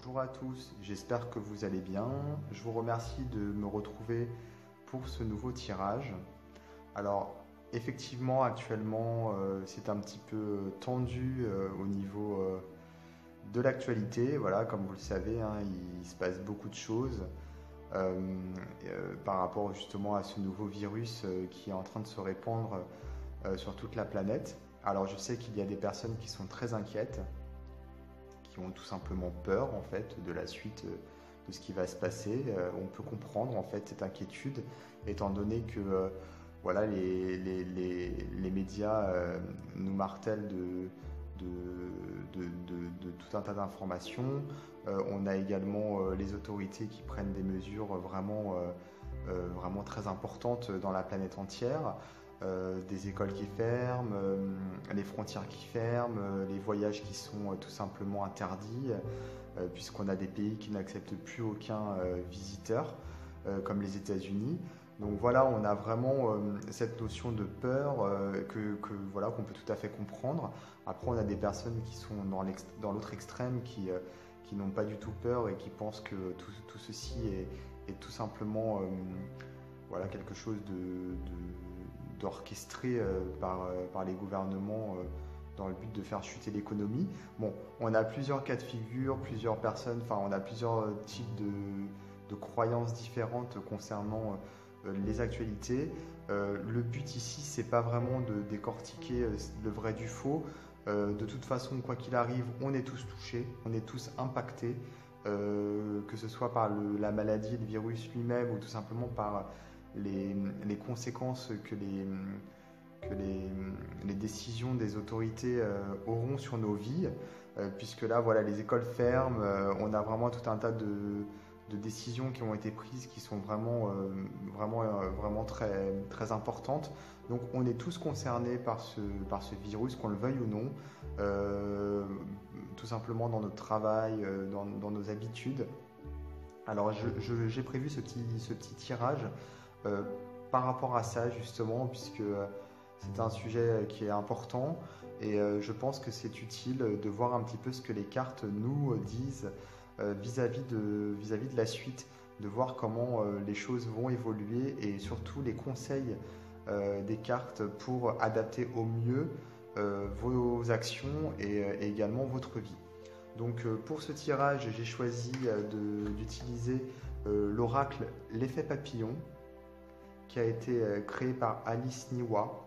Bonjour à tous, j'espère que vous allez bien. Je vous remercie de me retrouver pour ce nouveau tirage. Alors, effectivement, actuellement, c'est un petit peu tendu au niveau de l'actualité. Voilà, comme vous le savez, hein, il se passe beaucoup de choses euh, par rapport justement à ce nouveau virus qui est en train de se répandre sur toute la planète. Alors, je sais qu'il y a des personnes qui sont très inquiètes, qui ont tout simplement peur en fait de la suite de ce qui va se passer. On peut comprendre en fait cette inquiétude étant donné que voilà, les médias nous martèlent de tout un tas d'informations. On a également les autorités qui prennent des mesures vraiment très importantes dans la planète entière. Des écoles qui ferment, les frontières qui ferment, les voyages qui sont tout simplement interdits, puisqu'on a des pays qui n'acceptent plus aucun visiteur, comme les États-Unis. Donc voilà, on a vraiment cette notion de peur voilà, qu'on peut tout à fait comprendre. Après, on a des personnes qui sont dans l'autre extrême, qui n'ont pas du tout peur et qui pensent que tout ceci est tout simplement voilà, quelque chose d'orchestré par les gouvernements dans le but de faire chuter l'économie. Bon, on a plusieurs cas de figure, plusieurs personnes, enfin on a plusieurs types de croyances différentes concernant les actualités. Le but ici, c'est pas vraiment de décortiquer le vrai du faux. De toute façon, quoi qu'il arrive, on est tous touchés, on est tous impactés, que ce soit par la maladie, le virus lui-même, ou tout simplement par les conséquences que les décisions des autorités auront sur nos vies, puisque là, voilà, les écoles ferment, on a vraiment tout un tas de décisions qui ont été prises qui sont vraiment très, très importantes. Donc on est tous concernés par ce virus, qu'on le veuille ou non, euh, tout simplement dans notre travail, dans nos habitudes. Alors j'ai prévu ce petit tirage euh, par rapport à ça justement, puisque c'est un sujet qui est important et je pense que c'est utile de voir un petit peu ce que les cartes nous disent vis-à-vis de la suite, de voir comment les choses vont évoluer et surtout les conseils des cartes pour adapter au mieux vos actions et également votre vie. Donc pour ce tirage, j'ai choisi d'utiliser l'oracle L'effet papillon qui a été créé par Alice Niwa.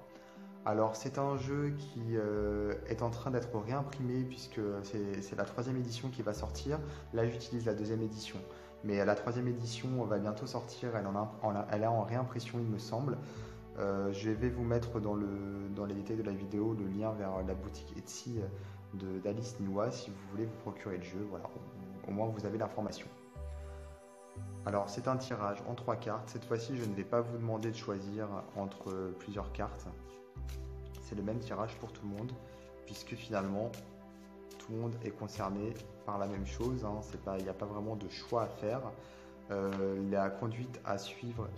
Alors c'est un jeu qui est en train d'être réimprimé puisque c'est la troisième édition qui va sortir. Là j'utilise la deuxième édition. Mais la troisième édition va bientôt sortir, elle est en réimpression il me semble. Je vais vous mettre dans les détails de la vidéo le lien vers la boutique Etsy d'Alice Niwa si vous voulez vous procurer le jeu. Voilà, au moins vous avez l'information. Alors c'est un tirage en 3 cartes. Cette fois-ci je ne vais pas vous demander de choisir entre plusieurs cartes. C'est le même tirage pour tout le monde, puisque finalement tout le monde est concerné par la même chose. Hein. Il n'y a pas vraiment de choix à faire. La conduite à suivre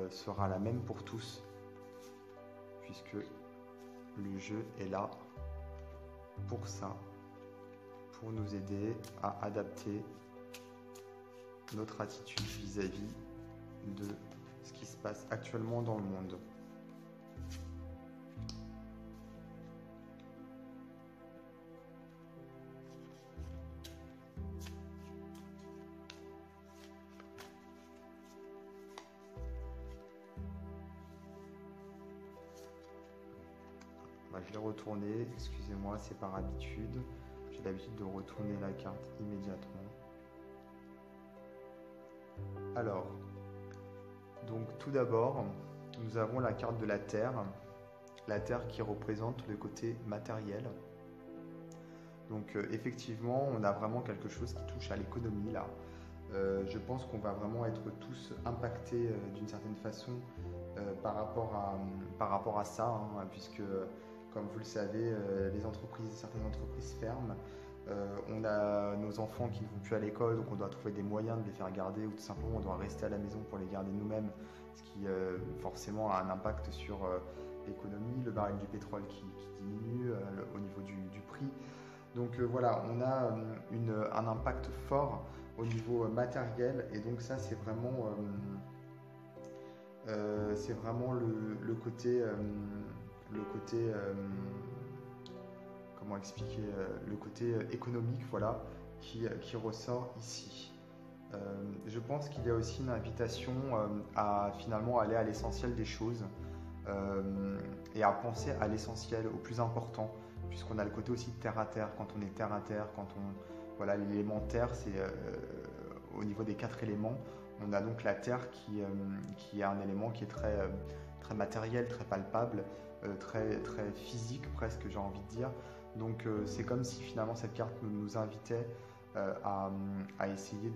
sera la même pour tous, puisque le jeu est là pour ça, pour nous aider à adapter notre attitude vis-à-vis de ce qui se passe actuellement dans le monde. Je l'ai retourné, excusez-moi, c'est par habitude. J'ai l'habitude de retourner la carte immédiatement. Alors, donc tout d'abord, nous avons la carte de la Terre qui représente le côté matériel. Donc effectivement, on a vraiment quelque chose qui touche à l'économie là. Je pense qu'on va vraiment être tous impactés d'une certaine façon par rapport à ça, hein, puisque comme vous le savez, certaines entreprises ferment. On a nos enfants qui ne vont plus à l'école, donc on doit trouver des moyens de les faire garder ou tout simplement on doit rester à la maison pour les garder nous-mêmes, ce qui forcément a un impact sur l'économie, le baril du pétrole qui diminue au niveau du prix. Donc voilà, on a un impact fort au niveau matériel, et donc ça c'est vraiment le côté comment expliquer, le côté économique, voilà, qui ressort ici. Euh, je pense qu'il y a aussi une invitation à finalement aller à l'essentiel des choses, et à penser à l'essentiel, au plus important, puisqu'on a le côté aussi de terre à terre. Quand on est terre à terre, quand on voilà, l'élément terre, c'est au niveau des quatre éléments, on a donc la terre qui est un élément qui est très matériel, très palpable, très physique presque, j'ai envie de dire. Donc c'est comme si finalement cette carte nous invitait à essayer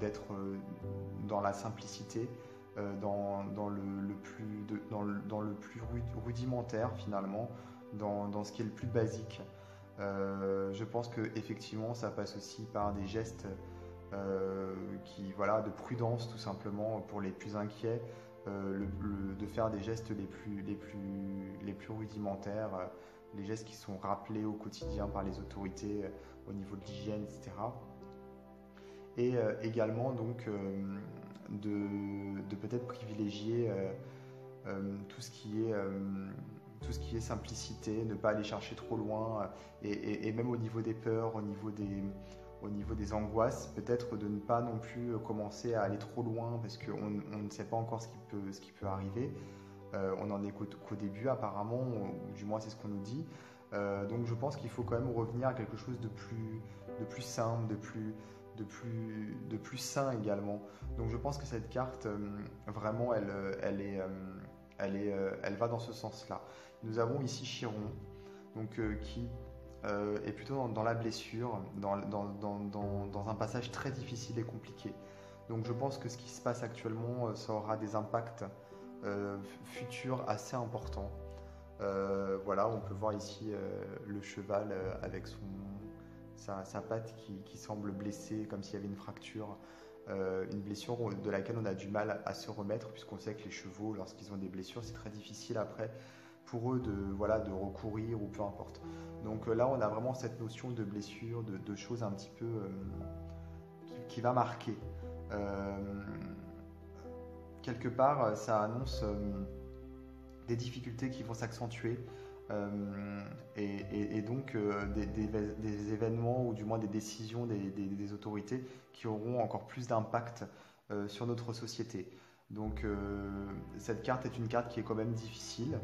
d'être dans la simplicité, dans le plus rudimentaire finalement, dans ce qui est le plus basique. Je pense que effectivement ça passe aussi par des gestes voilà, de prudence tout simplement pour les plus inquiets, de faire des gestes les plus rudimentaires, les gestes qui sont rappelés au quotidien par les autorités au niveau de l'hygiène, etc. Et également donc de peut-être privilégier tout ce qui est simplicité, ne pas aller chercher trop loin, et même au niveau des peurs, au niveau des angoisses, peut-être de ne pas non plus commencer à aller trop loin parce qu'on ne sait pas encore ce qui peut arriver. On n'en est qu'au début apparemment, ou du moins c'est ce qu'on nous dit. Donc je pense qu'il faut quand même revenir à quelque chose de plus simple, de plus sain également. Donc je pense que cette carte, vraiment, elle va dans ce sens-là. Nous avons ici Chiron, donc, qui est plutôt dans la blessure, dans un passage très difficile et compliqué. Donc je pense que ce qui se passe actuellement, ça aura des impacts futurs assez importants. Voilà, on peut voir ici le cheval avec sa patte qui semble blessée, comme s'il y avait une fracture. Une blessure de laquelle on a du mal à se remettre, puisqu'on sait que les chevaux, lorsqu'ils ont des blessures, c'est très difficile après pour eux voilà, de recourir ou peu importe. Donc là, on a vraiment cette notion de blessure, de choses un petit peu qui va marquer. Euh, Quelque part, ça annonce des difficultés qui vont s'accentuer, et donc des événements ou du moins des décisions des autorités qui auront encore plus d'impact sur notre société. Donc cette carte est une carte qui est quand même difficile,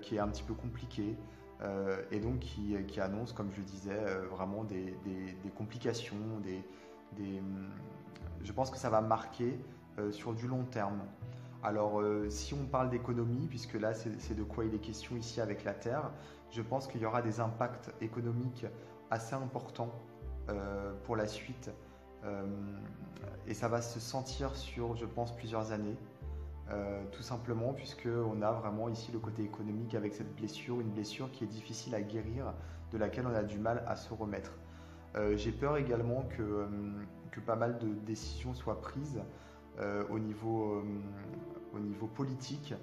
qui est un petit peu compliquée, et donc qui annonce, comme je le disais, vraiment des complications, des, je pense que ça va marquer sur du long terme. Alors, si on parle d'économie, puisque là c'est de quoi il est question ici avec la Terre, je pense qu'il y aura des impacts économiques assez importants pour la suite, euh, et ça va se sentir sur, je pense, plusieurs années, tout simplement puisqu'on a vraiment ici le côté économique avec cette blessure, une blessure qui est difficile à guérir, de laquelle on a du mal à se remettre. J'ai peur également que pas mal de décisions soient prises au niveau politique,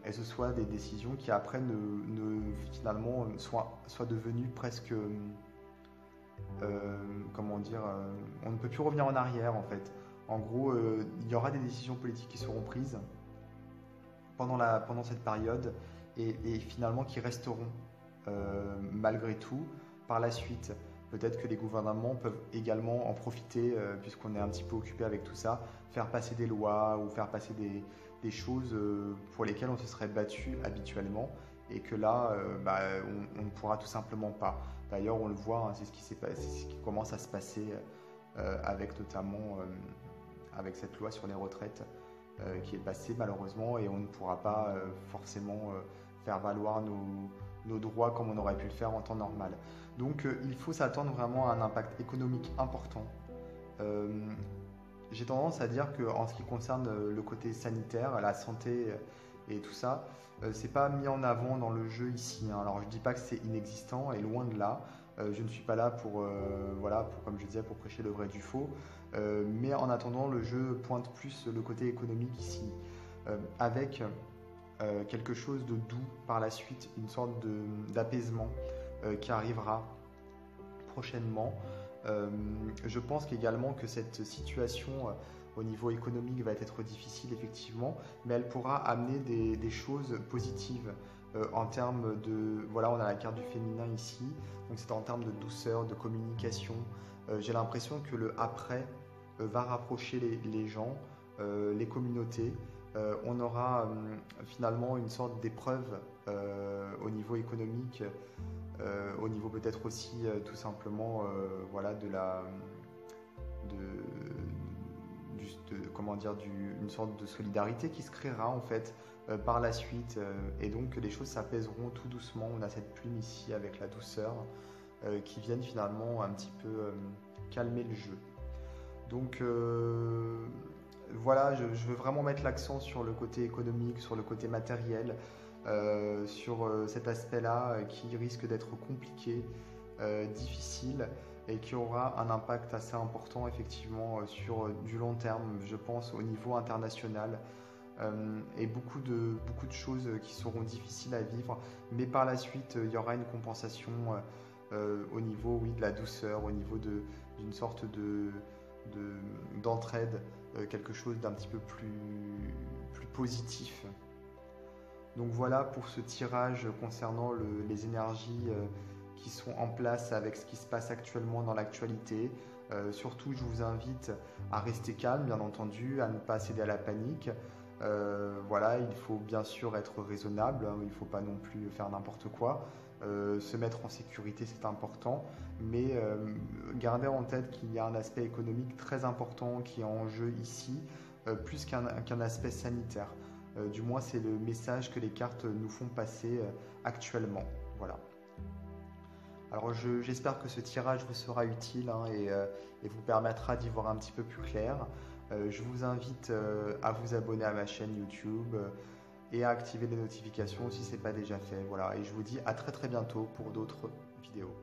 et ce soit des décisions qui après finalement soient devenues presque, comment dire, on ne peut plus revenir en arrière en fait. En gros, il y aura des décisions politiques qui seront prises pendant cette période, et finalement qui resteront malgré tout par la suite. Peut-être que les gouvernements peuvent également en profiter, puisqu'on est un petit peu occupé avec tout ça, faire passer des lois ou faire passer des choses pour lesquelles on se serait battu habituellement, et que là, on ne pourra tout simplement pas. D'ailleurs, on le voit, hein, c'est ce qui commence à se passer avec notamment avec cette loi sur les retraites qui est passée malheureusement, et on ne pourra pas forcément faire valoir nos droits comme on aurait pu le faire en temps normal. Donc il faut s'attendre vraiment à un impact économique important. Euh, j'ai tendance à dire que en ce qui concerne le côté sanitaire, la santé et tout ça, c'est pas mis en avant dans le jeu ici, hein. Alors je dis pas que c'est inexistant, et loin de là. Je ne suis pas là voilà, comme je disais, pour prêcher le vrai du faux. Mais en attendant, le jeu pointe plus le côté économique ici, avec quelque chose de doux par la suite, une sorte d'apaisement qui arrivera prochainement. Je pense qu'également que cette situation au niveau économique va être difficile effectivement, mais elle pourra amener des choses positives en termes de... Voilà, on a la carte du féminin ici, donc c'est en termes de douceur, de communication. J'ai l'impression que le après va rapprocher les gens, les communautés. On aura finalement une sorte d'épreuve au niveau économique, au niveau peut-être aussi tout simplement voilà, comment dire, une sorte de solidarité qui se créera en fait par la suite, et donc les choses s'apaiseront tout doucement. On a cette plume ici avec la douceur qui viennent finalement un petit peu calmer le jeu. Donc voilà, je veux vraiment mettre l'accent sur le côté économique, sur le côté matériel, sur cet aspect-là qui risque d'être compliqué, difficile, et qui aura un impact assez important effectivement sur du long terme, je pense, au niveau international. Et beaucoup de choses qui seront difficiles à vivre, mais par la suite, il y aura une compensation au niveau, oui, de la douceur, au niveau d'une sorte d'entraide, quelque chose d'un petit peu plus positif. Donc voilà pour ce tirage concernant les énergies qui sont en place avec ce qui se passe actuellement dans l'actualité. Surtout, je vous invite à rester calme, bien entendu, à ne pas céder à la panique. Voilà, il faut bien sûr être raisonnable, hein, il ne faut pas non plus faire n'importe quoi. Se mettre en sécurité, c'est important, mais gardez en tête qu'il y a un aspect économique très important qui est en jeu ici, plus qu'un aspect sanitaire. Du moins, c'est le message que les cartes nous font passer actuellement. Voilà. Alors, j'espère que ce tirage vous sera utile, hein, et vous permettra d'y voir un petit peu plus clair. Je vous invite à vous abonner à ma chaîne YouTube et à activer les notifications si ce n'est pas déjà fait. Voilà. Et je vous dis à très très bientôt pour d'autres vidéos.